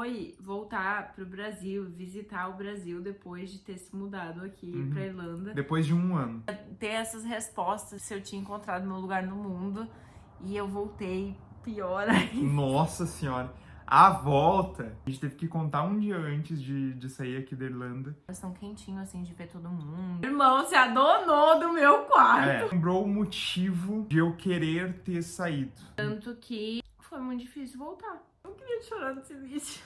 foi voltar pro Brasil, visitar o Brasil depois de ter se mudado aqui pra Irlanda. Depois de um ano. Ter essas respostas se eu tinha encontrado meu lugar no mundo e eu voltei pior ainda. Nossa senhora. A volta, a gente teve que contar um dia antes de sair aqui da Irlanda. Eles tão quentinho assim de ver todo mundo. Irmão, se adonou do meu quarto. Lembrou o motivo de eu querer ter saído. Tanto que foi muito difícil voltar. Eu não queria chorar nesse vídeo.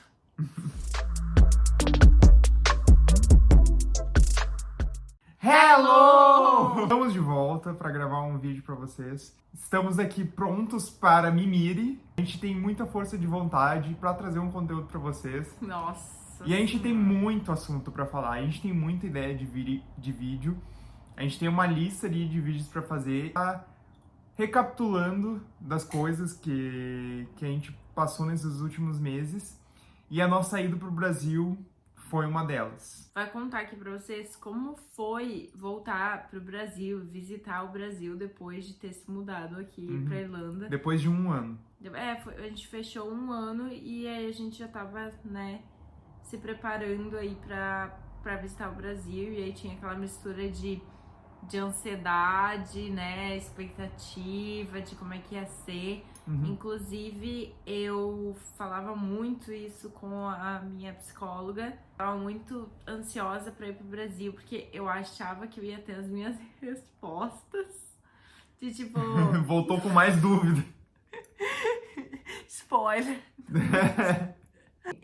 Hello! Estamos de volta para gravar um vídeo para vocês. Estamos aqui prontos para mimire. A gente tem muita força de vontade para trazer um conteúdo para vocês. Nossa. E a gente tem muito assunto para falar. A gente tem muita ideia de vídeo. A gente tem uma lista ali de vídeos para fazer. Tá recapitulando das coisas que a gente passou nesses últimos meses. E a nossa ida pro Brasil foi uma delas. Vai contar aqui pra vocês como foi voltar pro Brasil, visitar o Brasil depois de ter se mudado aqui pra Irlanda. Depois de um ano. A gente fechou um ano e aí a gente já tava, né, se preparando aí pra visitar o Brasil. E aí tinha aquela mistura de ansiedade, né, expectativa de como é que ia ser. Inclusive, eu falava muito isso com a minha psicóloga. Tava muito ansiosa pra ir pro Brasil, porque eu achava que eu ia ter as minhas respostas. De tipo... Voltou com mais dúvida. Spoiler.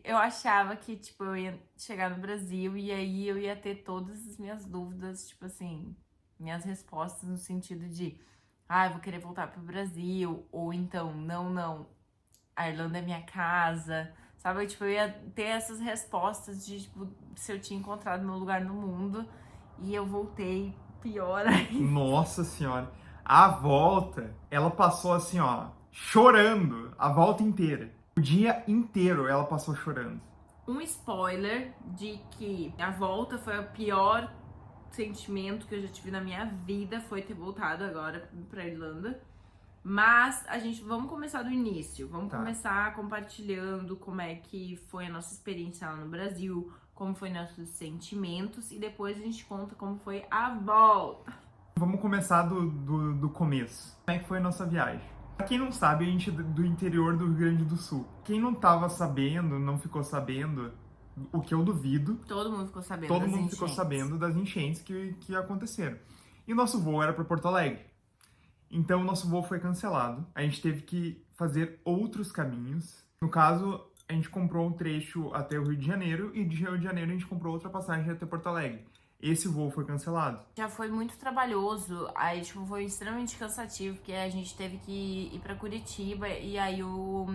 Eu achava que, tipo, eu ia chegar no Brasil e aí eu ia ter todas as minhas dúvidas, tipo assim, minhas respostas no sentido de eu vou querer voltar pro Brasil, ou então, não, a Irlanda é minha casa, sabe? Tipo, eu ia ter essas respostas de, tipo, se eu tinha encontrado meu lugar no mundo, e eu voltei pior ainda. Nossa senhora. A volta, ela passou assim, ó, chorando a volta inteira. O dia inteiro ela passou chorando. Um spoiler de que a volta foi o pior sentimento que eu já tive na minha vida, foi ter voltado agora pra Irlanda. Mas vamos começar do início, vamos começar compartilhando como é que foi a nossa experiência lá no Brasil, como foi nossos sentimentos, e depois a gente conta como foi a volta. Vamos começar do começo. Como é que foi a nossa viagem? Pra quem não sabe, a gente é do interior do Rio Grande do Sul. Quem não tava sabendo, não ficou sabendo, o que eu duvido. Todo mundo ficou sabendo Todo das mundo enchentes. ficou sabendo das enchentes que aconteceram. E o nosso voo era para Porto Alegre. Então o nosso voo foi cancelado. A gente teve que fazer outros caminhos. No caso, a gente comprou um trecho até o Rio de Janeiro e de Rio de Janeiro a gente comprou outra passagem até Porto Alegre. Esse voo foi cancelado. Já foi muito trabalhoso, aí tipo, foi extremamente cansativo, porque a gente teve que ir pra Curitiba e aí o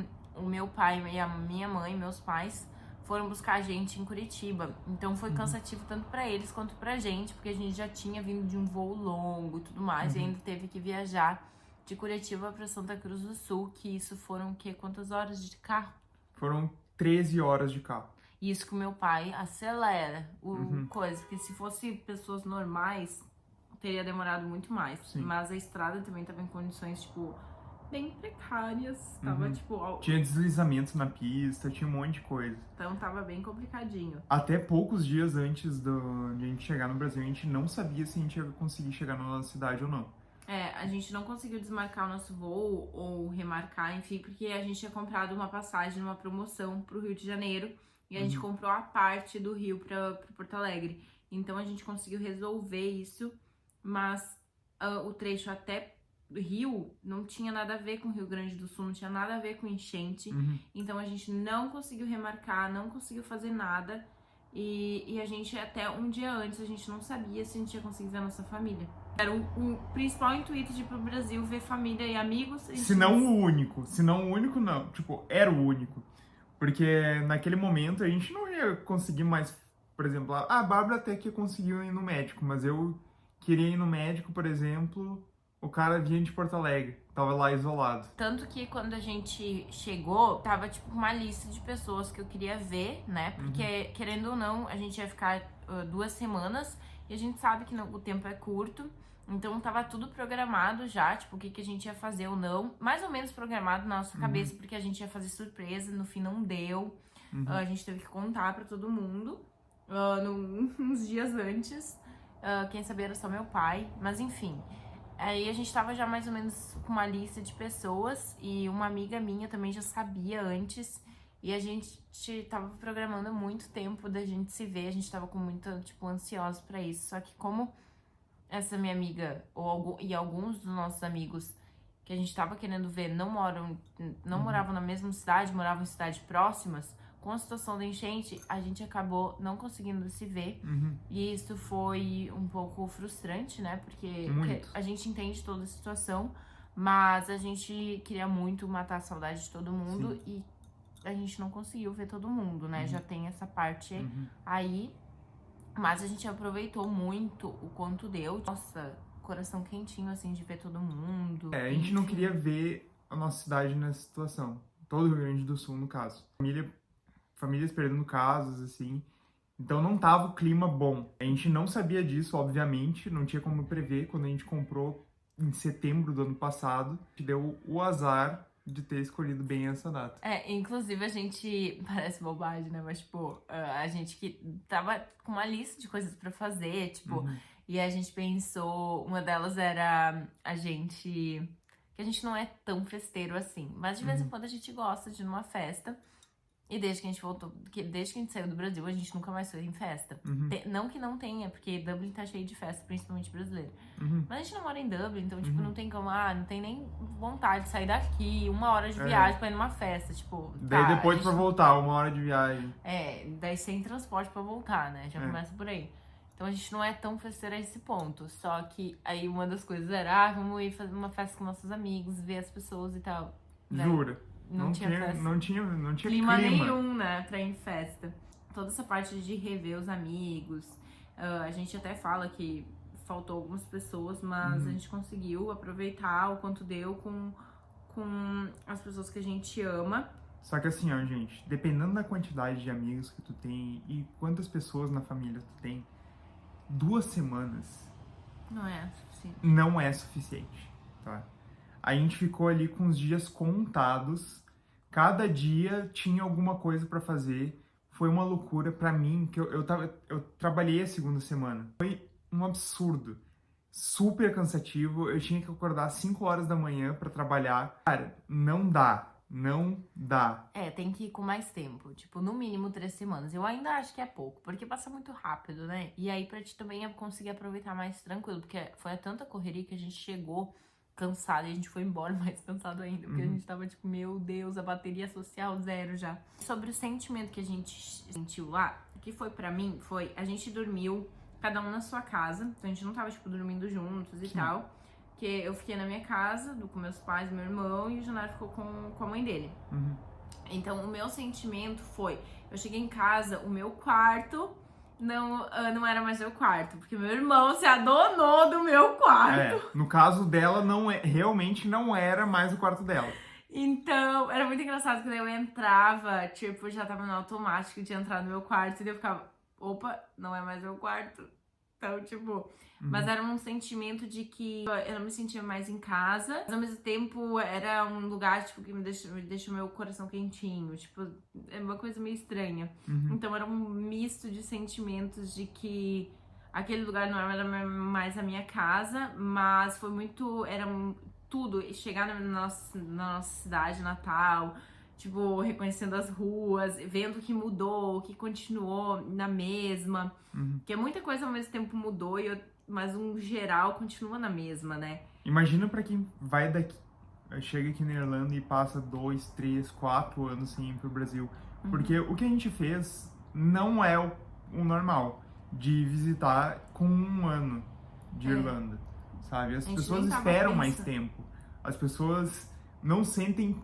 meu pai e a minha mãe, meus pais, foram buscar a gente em Curitiba. Então foi cansativo tanto pra eles quanto pra gente, porque a gente já tinha vindo de um voo longo e tudo mais, e ainda teve que viajar de Curitiba pra Santa Cruz do Sul, que isso foram, quantas horas de carro? Foram 13 horas de carro. Isso que o meu pai acelera coisa, porque se fosse pessoas normais, teria demorado muito mais. Sim. Mas a estrada também tava em condições, tipo, bem precárias. Tava, tipo... Tinha deslizamentos na pista, tinha um monte de coisa. Então tava bem complicadinho. Até poucos dias antes de a gente chegar no Brasil, a gente não sabia se a gente ia conseguir chegar na nossa cidade ou não. A gente não conseguiu desmarcar o nosso voo ou remarcar, enfim, porque a gente tinha comprado uma passagem numa promoção pro Rio de Janeiro. E a gente comprou a parte do Rio pra Porto Alegre. Então a gente conseguiu resolver isso, mas o trecho até Rio não tinha nada a ver com o Rio Grande do Sul, não tinha nada a ver com enchente. Então a gente não conseguiu remarcar, não conseguiu fazer nada. E a gente, até um dia antes, a gente não sabia se a gente ia conseguir ver a nossa família. Era o principal intuito de ir pro Brasil, ver família e amigos. Se não o único não, tipo, era o único. Porque naquele momento a gente não ia conseguir mais, por exemplo, a Bárbara até que conseguiu ir no médico, mas eu queria ir no médico, por exemplo, o cara vinha de Porto Alegre, tava lá isolado. Tanto que quando a gente chegou, tava tipo uma lista de pessoas que eu queria ver, né? Porque, querendo ou não, a gente ia ficar 2 semanas e a gente sabe que o tempo é curto. Então tava tudo programado já, tipo, o que a gente ia fazer ou não. Mais ou menos programado na nossa cabeça, porque a gente ia fazer surpresa, no fim não deu. A gente teve que contar pra todo mundo uns dias antes. Quem sabia era só meu pai, mas enfim. Aí a gente tava já mais ou menos com uma lista de pessoas e uma amiga minha também já sabia antes. E a gente tava programando há muito tempo da gente se ver, a gente tava com muito, tipo, ansiosos pra isso. Só que como essa minha amiga e alguns dos nossos amigos que a gente tava querendo ver não moravam na mesma cidade, moravam em cidades próximas, com a situação da enchente, a gente acabou não conseguindo se ver. E isso foi um pouco frustrante, né? Porque a gente entende toda a situação, mas a gente queria muito matar a saudade de todo mundo. Sim. E a gente não conseguiu ver todo mundo, né? Já tem essa parte aí. Mas a gente aproveitou muito o quanto deu. Nossa, coração quentinho, assim, de ver todo mundo. A gente não queria ver a nossa cidade nessa situação. Todo o Rio Grande do Sul, no caso. Famílias perdendo casas, assim. Então não tava o clima bom. A gente não sabia disso, obviamente. Não tinha como prever. Quando a gente comprou em setembro do ano passado, deu o azar de ter escolhido bem essa data. Inclusive a gente, parece bobagem, né? Mas, tipo, a gente que tava com uma lista de coisas pra fazer, tipo, e a gente pensou, uma delas era que a gente não é tão festeiro assim, mas de vez em quando a gente gosta de ir numa festa. E desde que a gente voltou, desde que a gente saiu do Brasil, a gente nunca mais foi em festa. Não que não tenha, porque Dublin tá cheio de festa, principalmente brasileira. Mas a gente não mora em Dublin, então, tipo, não tem como, não tem nem vontade de sair daqui, 1 hora de viagem pra ir numa festa, tipo... Daí depois pra voltar, 1 hora de viagem. Daí sem transporte pra voltar, né? Já começa por aí. Então a gente não é tão festeira a esse ponto. Só que aí uma das coisas era, vamos ir fazer uma festa com nossos amigos, ver as pessoas e tal. Jura? Não tinha clima nenhum, né, pra ir em festa. Toda essa parte de rever os amigos, a gente até fala que faltou algumas pessoas, mas a gente conseguiu aproveitar o quanto deu com as pessoas que a gente ama. Só que assim, ó, gente, dependendo da quantidade de amigos que tu tem e quantas pessoas na família tu tem, 2 semanas não é suficiente, tá? A gente ficou ali com os dias contados, cada dia tinha alguma coisa pra fazer. Foi uma loucura pra mim, que eu trabalhei a segunda semana. Foi um absurdo, super cansativo. Eu tinha que acordar às 5 horas da manhã pra trabalhar. Cara, não dá. Tem que ir com mais tempo, tipo, no mínimo 3 semanas. Eu ainda acho que é pouco, porque passa muito rápido, né? E aí pra ti também conseguir aproveitar mais tranquilo, porque foi tanta correria que a gente chegou cansado e a gente foi embora mais cansado ainda, porque a gente tava tipo, meu Deus, a bateria social 0 já. Sobre o sentimento que a gente sentiu lá, o que foi pra mim, a gente dormiu cada um na sua casa, então a gente não tava tipo dormindo juntos e tal, que eu fiquei na minha casa, com meus pais, meu irmão, e o Janário ficou com a mãe dele. Então o meu sentimento foi, eu cheguei em casa, o meu quarto não era mais meu quarto, porque meu irmão se adonou do meu quarto. No caso dela, realmente não era mais o quarto dela. Então, era muito engraçado quando eu entrava, tipo, já tava no automático de entrar no meu quarto, e daí eu ficava, opa, não é mais meu quarto. Então, tipo, mas era um sentimento de que eu não me sentia mais em casa, mas ao mesmo tempo era um lugar, tipo, que me deixa o meu coração quentinho, tipo, é uma coisa meio estranha. Então era um misto de sentimentos de que aquele lugar não era mais a minha casa, mas foi muito, tudo, chegar na nossa cidade natal, tipo, reconhecendo as ruas, vendo o que mudou, o que continuou na mesma. Porque muita coisa ao mesmo tempo mudou, mas um geral continua na mesma, né? Imagina pra quem vai daqui, chega aqui na Irlanda e passa 2, 3, 4 anos sem ir pro Brasil. Porque o que a gente fez não é o normal de visitar com 1 ano de Irlanda, sabe? As pessoas esperam mais tempo. As pessoas não sentem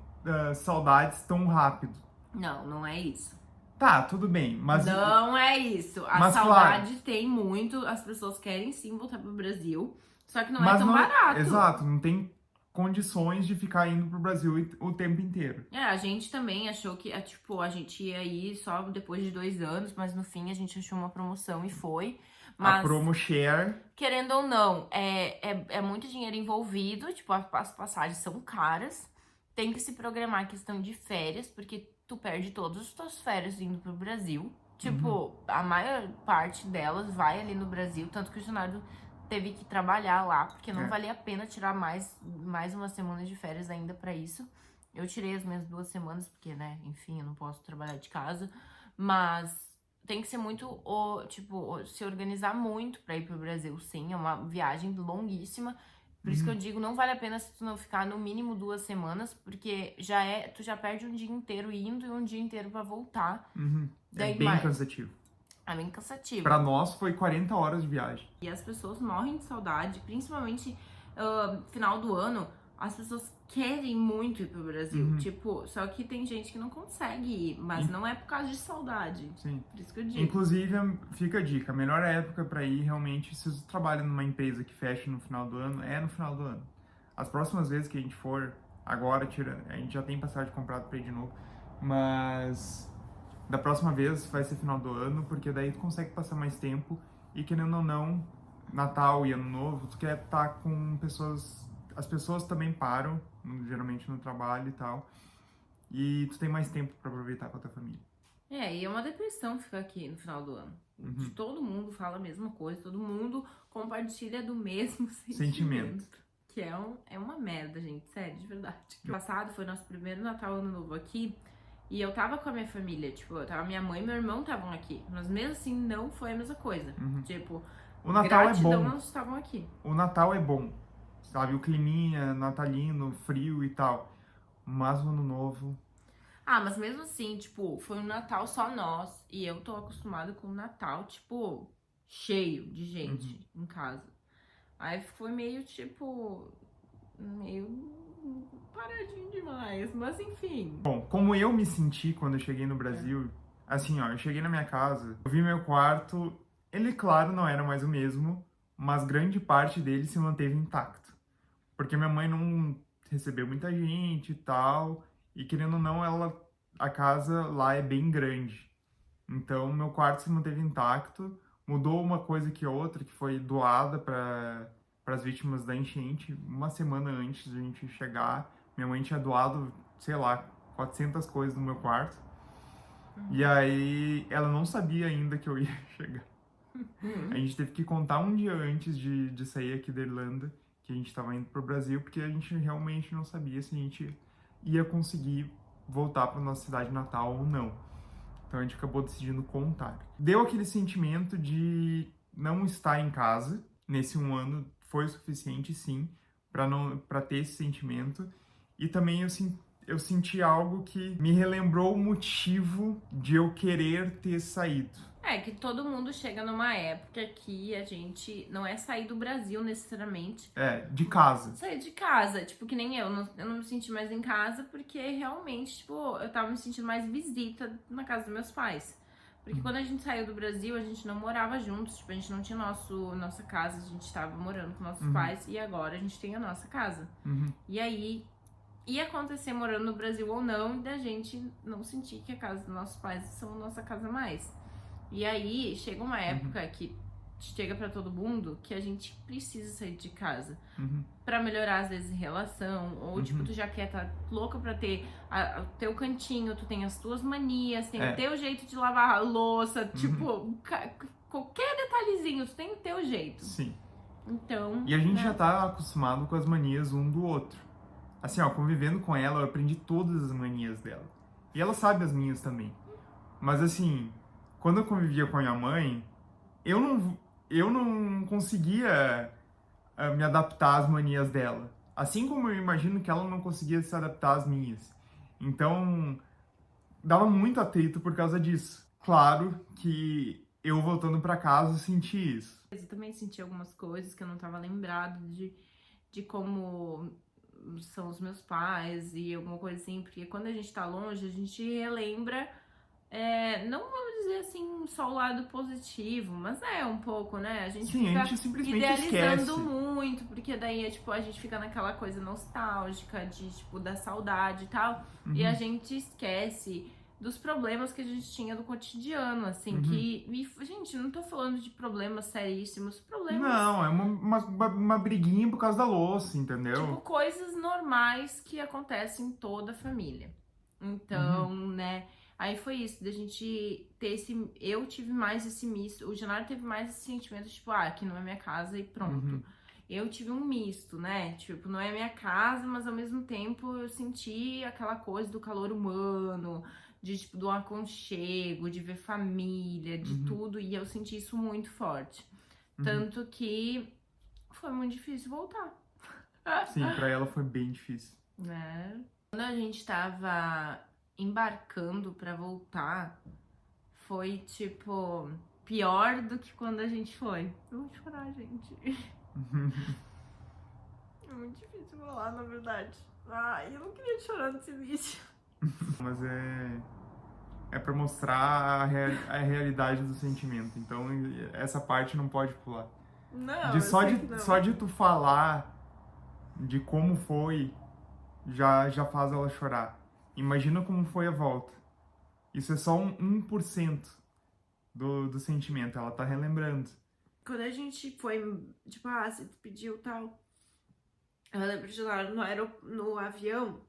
saudades tão rápido. Não é isso. Tá, tudo bem, mas... Não é isso. A saudade tem muito, as pessoas querem sim voltar pro Brasil, só que não é tão barato. Exato, não tem condições de ficar indo pro Brasil o tempo inteiro. A gente também achou que, tipo, a gente ia ir só depois de 2 anos, mas no fim a gente achou uma promoção e foi. Mas, a promo share. Querendo ou não, é muito dinheiro envolvido, tipo, as passagens são caras. Tem que se programar a questão de férias, porque tu perde todas as tuas férias indo pro Brasil. Tipo, a maior parte delas vai ali no Brasil, tanto que o Leonardo teve que trabalhar lá, porque não valia a pena tirar mais uma semana de férias ainda pra isso. Eu tirei as minhas 2 semanas, porque, né, enfim, eu não posso trabalhar de casa, mas tem que ser muito, se organizar muito pra ir pro Brasil, sim, é uma viagem longuíssima. Por isso que eu digo, não vale a pena se tu não ficar no mínimo 2 semanas, porque tu já perde um dia inteiro indo e um dia inteiro pra voltar. É bem cansativo. É bem cansativo. Pra nós foi 40 horas de viagem. E as pessoas morrem de saudade, principalmente final do ano, as pessoas querem muito ir pro Brasil. Tipo, só que tem gente que não consegue ir, mas não é por causa de saudade. Sim. Por isso que eu digo. Inclusive, fica a dica, a melhor época pra ir realmente, se você trabalha numa empresa que fecha no final do ano, é no final do ano. As próximas vezes que a gente for, agora, a gente já tem passagem comprada pra ir de novo, mas da próxima vez vai ser final do ano, porque daí tu consegue passar mais tempo e, querendo ou não, Natal e Ano Novo, tu quer estar com pessoas. As pessoas também param, geralmente no trabalho e tal, e tu tem mais tempo pra aproveitar com a tua família. E é uma depressão ficar aqui no final do ano. Todo mundo fala a mesma coisa, todo mundo compartilha do mesmo sentimento. Que é uma merda, gente, sério, de verdade. O passado foi nosso primeiro Natal, Ano Novo aqui, e eu tava com a minha família, tipo, minha mãe e meu irmão estavam aqui, mas mesmo assim não foi a mesma coisa. Tipo, o Natal gratidão, é bom. nós estavam aqui. O Natal é bom, sabe? O climinha natalino, frio e tal. Mas o Ano Novo... mas mesmo assim, tipo, foi um Natal só nós. E eu tô acostumada com o Natal, tipo, cheio de gente em casa. Aí foi meio, tipo, meio paradinho demais. Mas enfim. Bom, como eu me senti quando eu cheguei no Brasil... Assim, ó, eu cheguei na minha casa, eu vi meu quarto... Ele, claro, não era mais o mesmo, mas grande parte dele se manteve intacto. Porque minha mãe não recebeu muita gente e tal, e querendo ou não, a casa lá é bem grande. Então, meu quarto se manteve intacto, mudou uma coisa que outra, que foi doada para as vítimas da enchente, uma semana antes de a gente chegar. Minha mãe tinha doado, sei lá, 400 coisas no meu quarto. E aí, ela não sabia ainda que eu ia chegar. A gente teve que contar um dia antes de sair aqui da Irlanda, que a gente estava indo pro Brasil, porque a gente realmente não sabia se a gente ia conseguir voltar para nossa cidade natal ou não. Então a gente acabou decidindo contar. Deu aquele sentimento de não estar em casa nesse um ano, foi o suficiente, sim, para ter esse sentimento. E também eu senti algo que me relembrou o motivo de eu querer ter saído. É que todo mundo chega numa época que a gente não é sair do Brasil necessariamente. De casa. Sair de casa, tipo, que nem eu não me senti mais em casa porque realmente, tipo, eu tava me sentindo mais visita na casa dos meus pais. Porque quando a gente saiu do Brasil, a gente não morava juntos, tipo, a gente não tinha nossa casa, a gente tava morando com nossos pais e agora a gente tem a nossa casa. E aí, ia acontecer morando no Brasil ou não, e da gente não sentir que a casa dos nossos pais são a nossa casa mais. E aí, chega uma época que chega pra todo mundo que a gente precisa sair de casa pra melhorar, às vezes, relação. Ou, tipo, tu já quer tá louca pra ter o teu cantinho, tu tem as tuas manias, tem o teu jeito de lavar a louça. Tipo, qualquer detalhezinho, tu tem o teu jeito. Sim. Então... E a gente já tá acostumado com as manias um do outro. Assim, ó, convivendo com ela, eu aprendi todas as manias dela. E ela sabe as minhas também. Mas, assim... Quando eu convivia com a minha mãe, eu não conseguia me adaptar às manias dela. Assim como eu imagino que ela não conseguia se adaptar às minhas. Então, dava muito atrito por causa disso. Claro que eu voltando pra casa senti isso. Eu também senti algumas coisas que eu não tava lembrado de como são os meus pais e alguma coisa assim. Porque quando a gente tá longe, a gente relembra... não vamos dizer assim só o lado positivo, mas um pouco, né? A gente Sim, fica a gente simplesmente idealizando esquece. muito, porque daí tipo, a gente fica naquela coisa nostálgica de tipo da saudade e tal, e a gente esquece dos problemas que a gente tinha do cotidiano, assim, gente, não tô falando de problemas seríssimos, problemas... Não, é uma briguinha por causa da louça, entendeu? Tipo, coisas normais que acontecem em toda a família. Então, né? Aí foi isso, da gente ter esse. Eu tive mais esse misto. O Genaro teve mais esse sentimento, tipo, aqui não é minha casa e pronto. Eu tive um misto, né? Tipo, não é minha casa, mas ao mesmo tempo eu senti aquela coisa do calor humano, de tipo, do aconchego, de ver família, de tudo. E eu senti isso muito forte. Tanto que foi muito difícil voltar. Sim, pra ela foi bem difícil. Né? Quando a gente tava embarcando pra voltar, foi tipo pior do que quando a gente foi. Eu vou chorar, gente. É muito difícil falar, na verdade. Ai, eu não queria chorar nesse vídeo. Mas é pra mostrar a realidade do sentimento. Então, essa parte não pode pular. Não, De eu só, sei de, que não. só de tu falar de como foi, já faz ela chorar. Imagina como foi a volta. Isso é só um 1% do sentimento. Ela tá relembrando. Quando a gente foi, tipo, se despediu e tal, eu lembro de lá no avião,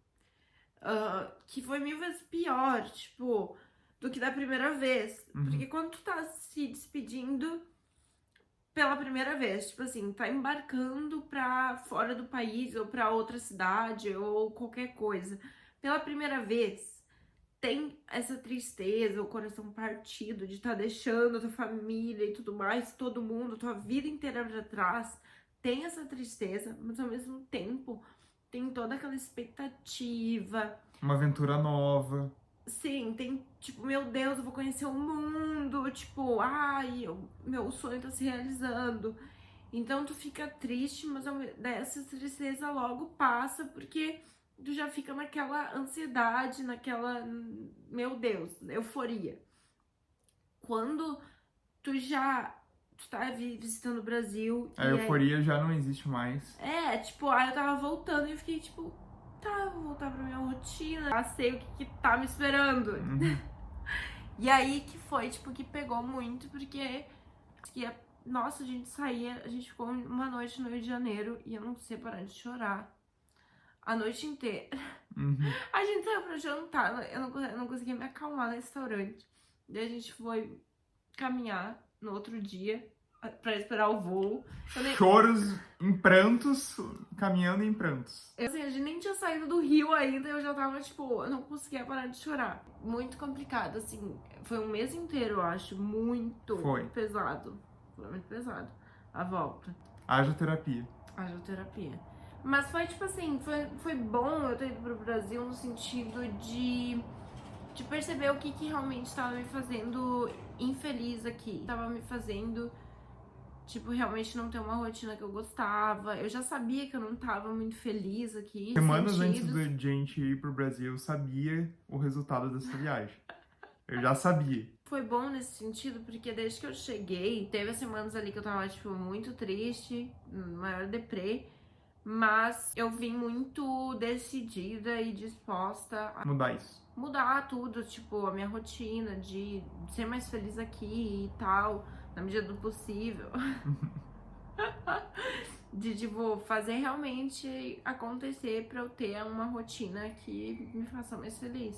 que foi 1000 vezes pior, tipo, do que da primeira vez. Porque quando tu tá se despedindo pela primeira vez, tipo assim, tá embarcando pra fora do país ou pra outra cidade ou qualquer coisa, pela primeira vez, tem essa tristeza, o coração partido de estar deixando a tua família e tudo mais, todo mundo, tua vida inteira pra trás, tem essa tristeza, mas ao mesmo tempo tem toda aquela expectativa. Uma aventura nova. Sim, tem tipo, meu Deus, eu vou conhecer o mundo, tipo, ai, meu sonho tá se realizando. Então tu fica triste, mas essa tristeza logo passa, porque tu já fica naquela ansiedade, naquela, meu Deus, euforia. Quando tu tá visitando o Brasil A e aí, euforia já não existe mais. tipo, aí eu tava voltando e eu fiquei tipo, tá, eu vou voltar pra minha rotina, já sei o que tá me esperando. E aí que foi, tipo, que pegou muito, porque nossa, a gente saía, a gente ficou uma noite no Rio de Janeiro e eu não conseguia parar de chorar. A noite inteira. A gente saiu pra jantar, eu não conseguia me acalmar no restaurante. Daí a gente foi caminhar no outro dia pra esperar o voo. Choros em prantos, caminhando em prantos. Assim, a gente nem tinha saído do Rio ainda, eu já tava, tipo, eu não conseguia parar de chorar. Muito complicado, assim, foi um mês inteiro, eu acho, muito pesado. Foi muito pesado a volta. Haja terapia. Haja terapia. Mas foi, tipo assim, foi bom eu ter ido pro Brasil no sentido de perceber o que realmente tava me fazendo infeliz aqui. Tava me fazendo, tipo, realmente não ter uma rotina que eu gostava. Eu já sabia que eu não tava muito feliz aqui. Semanas antes de a gente ir pro Brasil, eu sabia o resultado dessa viagem. Eu já sabia. Foi bom nesse sentido, porque desde que eu cheguei, teve as semanas ali que eu tava, tipo, muito triste, maior deprê. Mas eu vim muito decidida e disposta a mudar isso. Mudar tudo, tipo, a minha rotina, de ser mais feliz aqui e tal, na medida do possível. De, tipo, fazer realmente acontecer pra eu ter uma rotina que me faça mais feliz.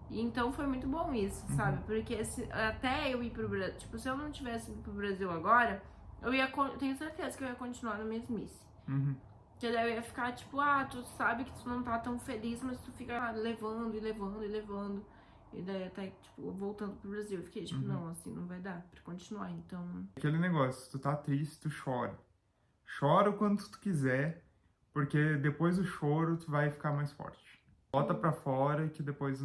E então foi muito bom isso, sabe? Porque até eu ir pro Brasil, tipo, se eu não tivesse ido pro Brasil agora, tenho certeza que eu ia continuar na mesmice. Que daí eu ia ficar tipo, tu sabe que tu não tá tão feliz, mas tu fica levando e levando e levando. E daí até, tipo, voltando pro Brasil. Eu fiquei tipo, não, assim, não vai dar pra continuar, então... Aquele negócio, se tu tá triste, tu chora. Chora o quanto tu quiser, porque depois do choro tu vai ficar mais forte. Bota pra fora que depois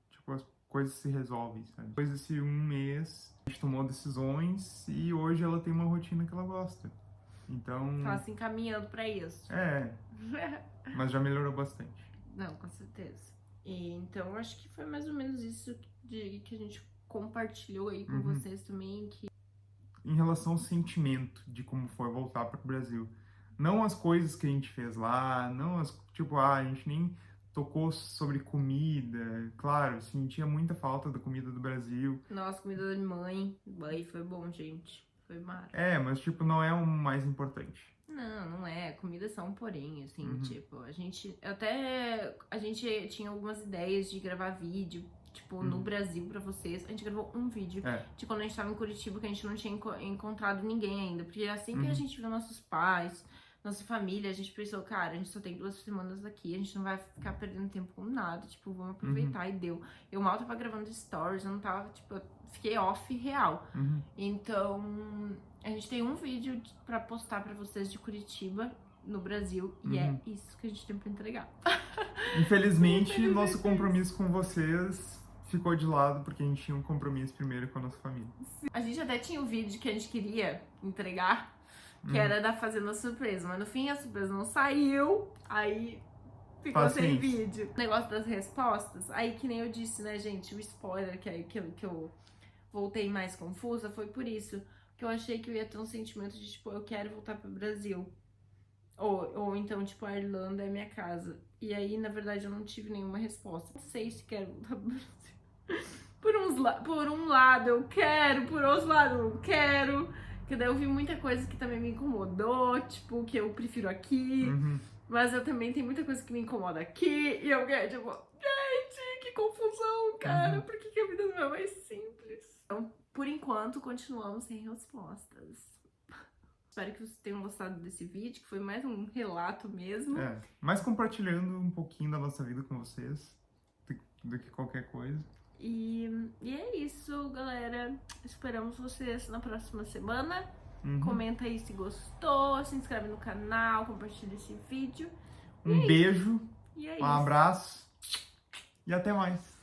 tipo, as coisas se resolvem, sabe? Depois desse um mês, a gente tomou decisões e hoje ela tem uma rotina que ela gosta. Então... Tá se encaminhando pra isso. Mas já melhorou bastante. Não, com certeza. E então acho que foi mais ou menos isso que a gente compartilhou aí com vocês também. Em relação ao sentimento de como foi voltar para o Brasil. Não as coisas que a gente fez lá, não as, tipo, a gente nem tocou sobre comida. Claro, sentia muita falta da comida do Brasil. Nossa, comida da mãe, aí foi bom, gente. Foi mara. Mas tipo, não é o mais importante. Não é. Comida é só um porém, assim, Uhum. tipo, a gente tinha algumas ideias de gravar vídeo, tipo, no Uhum. Brasil pra vocês. A gente gravou um vídeo É. de quando a gente tava em Curitiba, que a gente não tinha encontrado ninguém ainda. Porque assim que a Uhum. gente viu nossos pais, nossa família, a gente pensou, cara, a gente só tem 2 semanas aqui, a gente não vai ficar perdendo tempo com nada, tipo, vamos aproveitar. E deu. Eu mal tava gravando stories, eu não tava, tipo, eu fiquei off real. Uhum. Então, a gente tem um vídeo pra postar pra vocês de Curitiba, no Brasil, e é isso que a gente tem pra entregar. Infelizmente, nosso compromisso com vocês ficou de lado, porque a gente tinha um compromisso primeiro com a nossa família. A gente até tinha o vídeo que a gente queria entregar, que era da Fazenda Surpresa, mas no fim a surpresa não saiu, aí ficou sem Paciência. vídeo. O negócio das respostas, aí que nem eu disse, né, gente, o spoiler que eu voltei mais confusa foi por isso, que eu achei que eu ia ter um sentimento de, tipo, eu quero voltar pro Brasil. Ou então, tipo, a Irlanda é minha casa. E aí, na verdade, eu não tive nenhuma resposta. Não sei se quero voltar pro Brasil. Por um lado eu quero, por outro lado eu não quero. Porque daí eu vi muita coisa que também me incomodou, tipo, que eu prefiro aqui. Mas eu também tenho muita coisa que me incomoda aqui. E eu quero, tipo, gente, que confusão, cara. Por que a vida não é mais simples? Então, por enquanto, continuamos sem respostas. Espero que vocês tenham gostado desse vídeo, que foi mais um relato mesmo. Mas compartilhando um pouquinho da nossa vida com vocês, do que qualquer coisa. E é isso, galera. Esperamos vocês na próxima semana. Comenta aí se gostou, se inscreve no canal, compartilha esse vídeo. Um beijo, E é um isso. abraço e até mais.